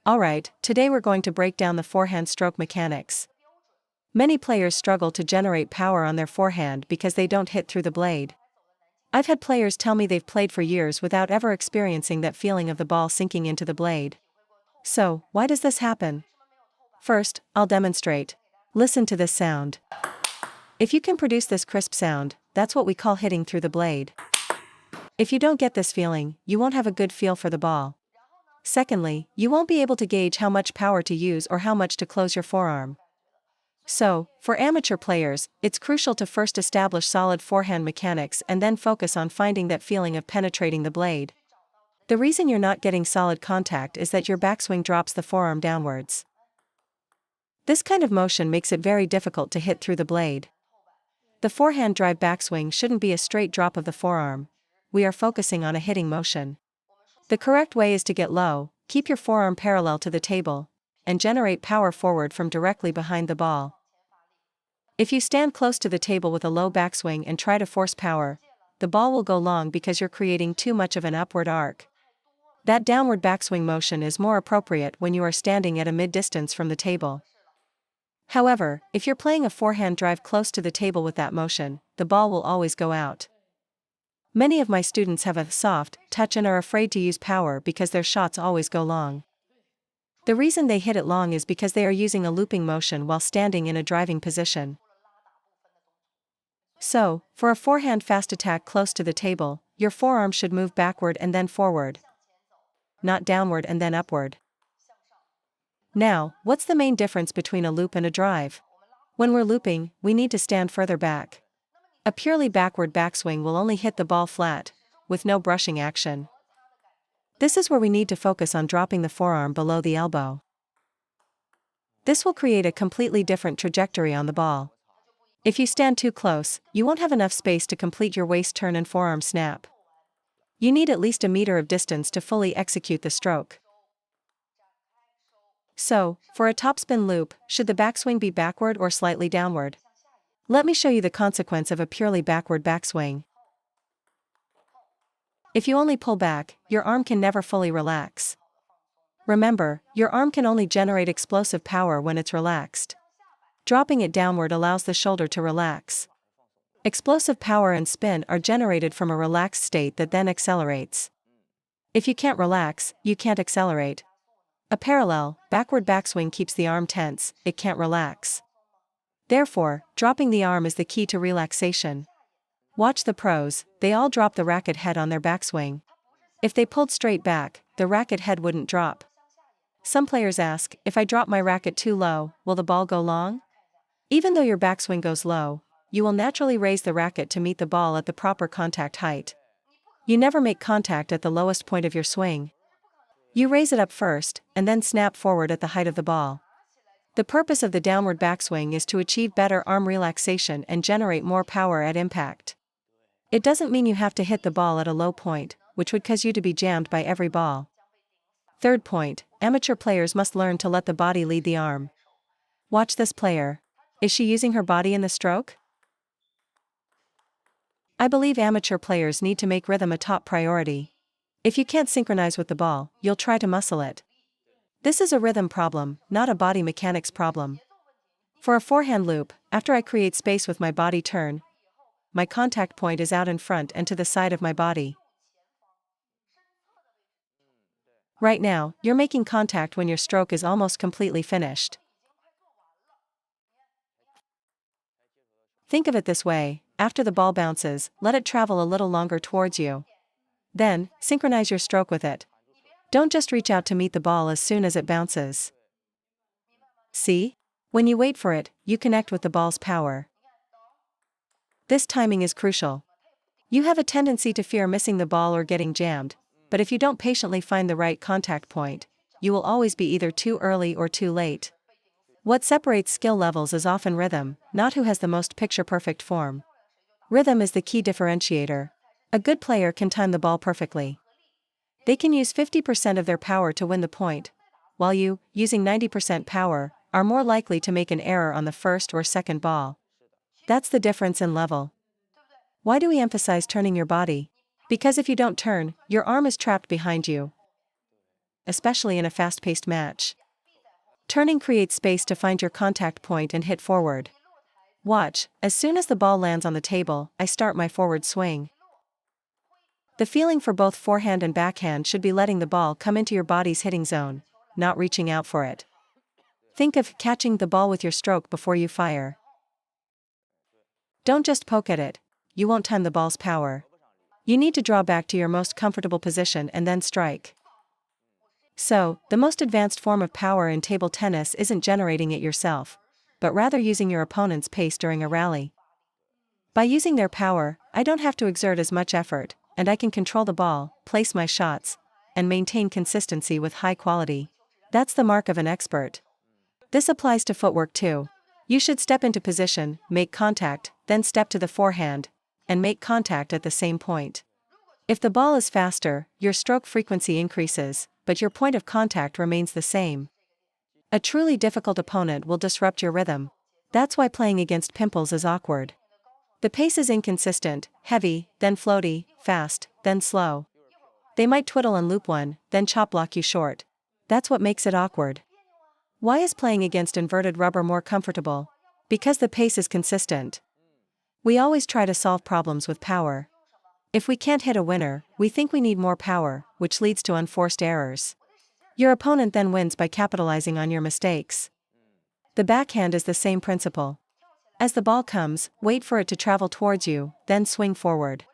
Alright, today we're going to break down the forehand stroke mechanics. Many players struggle to generate power on their forehand because they don't hit through the blade. I've had players tell me they've played for years without ever experiencing that feeling of the ball sinking into the blade. So, why does this happen? First, I'll demonstrate. Listen to this sound. If you can produce this crisp sound, that's what we call hitting through the blade. If you don't get this feeling, you won't have a good feel for the ball. Secondly, you won't be able to gauge how much power to use or how much to close your forearm. So, for amateur players, it's crucial to first establish solid forehand mechanics and then focus on finding that feeling of penetrating the blade. The reason you're not getting solid contact is that your backswing drops the forearm downwards. This kind of motion makes it very difficult to hit through the blade. The forehand drive backswing shouldn't be a straight drop of the forearm. We are focusing on a hitting motion. The correct way is to get low, keep your forearm parallel to the table, and generate power forward from directly behind the ball. If you stand close to the table with a low backswing and try to force power, the ball will go long because you're creating too much of an upward arc. That downward backswing motion is more appropriate when you are standing at a mid-distance from the table. However, if you're playing a forehand drive close to the table with that motion, the ball will always go out. Many of my students have a soft touch and are afraid to use power because their shots always go long. The reason they hit it long is because they are using a looping motion while standing in a driving position. So, for a forehand fast attack close to the table, your forearm should move backward and then forward, not downward and then upward. Now, what's the main difference between a loop and a drive? When we're looping, we need to stand further back. A purely backward backswing will only hit the ball flat, with no brushing action. This is where we need to focus on dropping the forearm below the elbow. This will create a completely different trajectory on the ball. If you stand too close, you won't have enough space to complete your waist turn and forearm snap. You need at least a meter of distance to fully execute the stroke. So, for a topspin loop, should the backswing be backward or slightly downward? Let me show you the consequence of a purely backward backswing. If you only pull back, your arm can never fully relax. Remember, your arm can only generate explosive power when it's relaxed. Dropping it downward allows the shoulder to relax. Explosive power and spin are generated from a relaxed state that then accelerates. If you can't relax, you can't accelerate. A parallel, backward backswing keeps the arm tense, it can't relax. Therefore, dropping the arm is the key to relaxation. Watch the pros, they all drop the racket head on their backswing. If they pulled straight back, the racket head wouldn't drop. Some players ask, if I drop my racket too low, will the ball go long? Even though your backswing goes low, you will naturally raise the racket to meet the ball at the proper contact height. You never make contact at the lowest point of your swing. You raise it up first, and then snap forward at the height of the ball. The purpose of the downward backswing is to achieve better arm relaxation and generate more power at impact. It doesn't mean you have to hit the ball at a low point, which would cause you to be jammed by every ball. Third point, amateur players must learn to let the body lead the arm. Watch this player. Is she using her body in the stroke? I believe amateur players need to make rhythm a top priority. If you can't synchronize with the ball, you'll try to muscle it. This is a rhythm problem, not a body mechanics problem. For a forehand loop, after I create space with my body turn, my contact point is out in front and to the side of my body. Right now, you're making contact when your stroke is almost completely finished. Think of it this way, after the ball bounces, let it travel a little longer towards you. Then, synchronize your stroke with it. Don't just reach out to meet the ball as soon as it bounces. See? When you wait for it, you connect with the ball's power. This timing is crucial. You have a tendency to fear missing the ball or getting jammed, but if you don't patiently find the right contact point, you will always be either too early or too late. What separates skill levels is often rhythm, not who has the most picture-perfect form. Rhythm is the key differentiator. A good player can time the ball perfectly. They can use 50% of their power to win the point, while you, using 90% power, are more likely to make an error on the first or second ball. That's the difference in level. Why do we emphasize turning your body? Because if you don't turn, your arm is trapped behind you. especially in a fast-paced match. Turning creates space to find your contact point and hit forward. Watch, as soon as the ball lands on the table, I start my forward swing. The feeling for both forehand and backhand should be letting the ball come into your body's hitting zone, not reaching out for it. Think of catching the ball with your stroke before you fire. Don't just poke at it, you won't time the ball's power. You need to draw back to your most comfortable position and then strike. So, the most advanced form of power in table tennis isn't generating it yourself, but rather using your opponent's pace during a rally. By using their power, I don't have to exert as much effort, and I can control the ball, place my shots, and maintain consistency with high quality. That's the mark of an expert. This applies to footwork too. You should step into position, make contact, then step to the forehand, and make contact at the same point. If the ball is faster, your stroke frequency increases, but your point of contact remains the same. A truly difficult opponent will disrupt your rhythm. That's why playing against pimples is awkward. The pace is inconsistent, heavy, then floaty, fast, then slow. They might twiddle and loop one, then chop block you short. That's what makes it awkward. Why is playing against inverted rubber more comfortable? Because the pace is consistent. We always try to solve problems with power. If we can't hit a winner, we think we need more power, which leads to unforced errors. Your opponent then wins by capitalizing on your mistakes. The backhand is the same principle. As the ball comes, wait for it to travel towards you, then swing forward.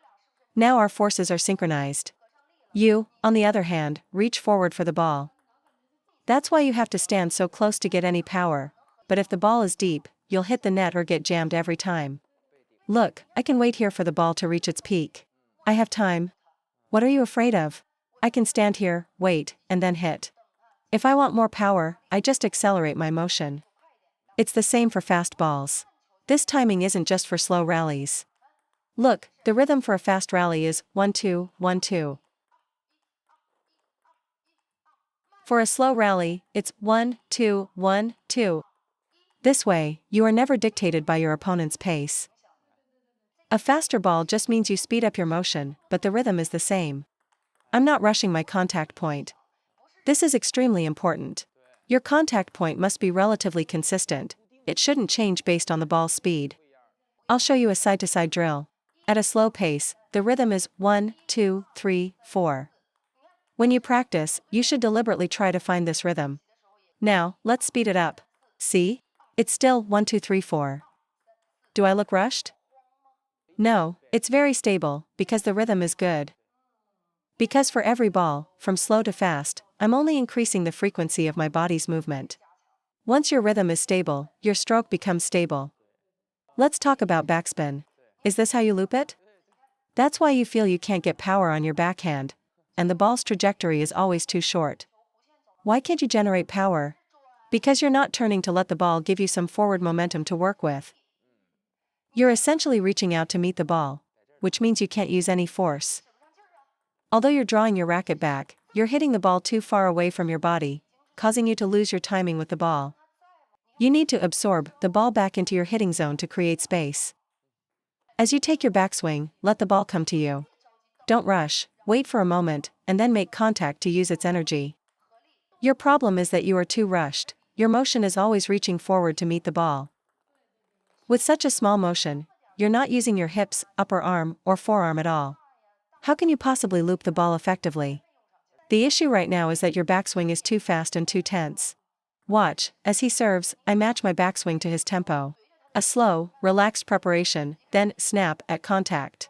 Now our forces are synchronized. You, on the other hand, reach forward for the ball. That's why you have to stand so close to get any power, but if the ball is deep, you'll hit the net or get jammed every time. Look, I can wait here for the ball to reach its peak. I have time. What are you afraid of? I can stand here, wait, and then hit. If I want more power, I just accelerate my motion. It's the same for fast balls. This timing isn't just for slow rallies. Look, the rhythm for a fast rally is 1-2, 1-2. For a slow rally, it's 1-2, 1-2. This way, you are never dictated by your opponent's pace. A faster ball just means you speed up your motion, but the rhythm is the same. I'm not rushing my contact point. This is extremely important. Your contact point must be relatively consistent. It shouldn't change based on the ball's speed. I'll show you a side-to-side drill. At a slow pace, the rhythm is 1, 2, 3, 4. When you practice, you should deliberately try to find this rhythm. Now, let's speed it up. See? It's still 1, 2, 3, 4. Do I look rushed? No, it's very stable, because the rhythm is good. Because for every ball, from slow to fast, I'm only increasing the frequency of my body's movement. Once your rhythm is stable, your stroke becomes stable. Let's talk about backspin. Is this how you loop it? That's why you feel you can't get power on your backhand, and the ball's trajectory is always too short. Why can't you generate power? Because you're not turning to let the ball give you some forward momentum to work with. You're essentially reaching out to meet the ball, which means you can't use any force. Although you're drawing your racket back, you're hitting the ball too far away from your body, causing you to lose your timing with the ball. You need to absorb the ball back into your hitting zone to create space. As you take your backswing, let the ball come to you. Don't rush, wait for a moment, and then make contact to use its energy. Your problem is that you are too rushed. Your motion is always reaching forward to meet the ball. With such a small motion, you're not using your hips, upper arm, or forearm at all. How can you possibly loop the ball effectively? The issue right now is that your backswing is too fast and too tense. Watch, as he serves, I match my backswing to his tempo. A slow, relaxed preparation, then snap at contact.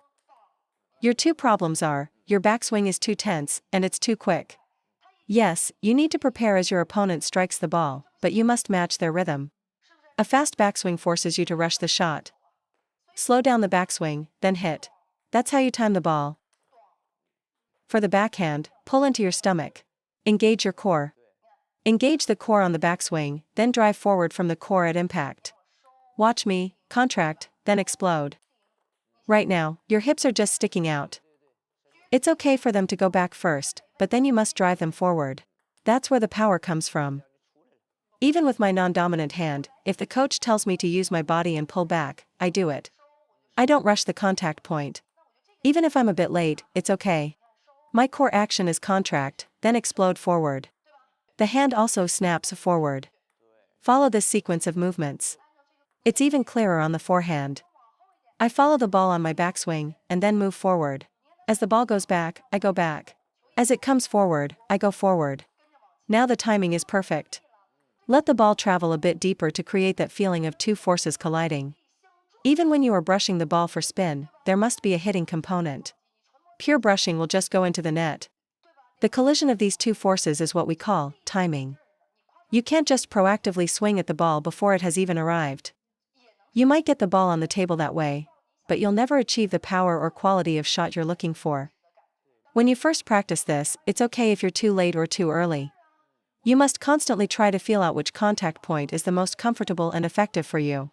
Your two problems are, your backswing is too tense, and it's too quick. Yes, you need to prepare as your opponent strikes the ball, but you must match their rhythm. A fast backswing forces you to rush the shot. Slow down the backswing, then hit. That's how you time the ball. For the backhand, pull into your stomach. Engage your core. Engage the core on the backswing, then drive forward from the core at impact. Watch me, contract, then explode. Right now, your hips are just sticking out. It's okay for them to go back first, but then you must drive them forward. That's where the power comes from. Even with my non-dominant hand, if the coach tells me to use my body and pull back, I do it. I don't rush the contact point. Even if I'm a bit late, it's okay. My core action is contract, then explode forward. The hand also snaps forward. Follow this sequence of movements. It's even clearer on the forehand. I follow the ball on my backswing, and then move forward. As the ball goes back, I go back. As it comes forward, I go forward. Now the timing is perfect. Let the ball travel a bit deeper to create that feeling of two forces colliding. Even when you are brushing the ball for spin, there must be a hitting component. Pure brushing will just go into the net. The collision of these two forces is what we call timing. You can't just proactively swing at the ball before it has even arrived. You might get the ball on the table that way, but you'll never achieve the power or quality of shot you're looking for. When you first practice this, it's okay if you're too late or too early. You must constantly try to feel out which contact point is the most comfortable and effective for you.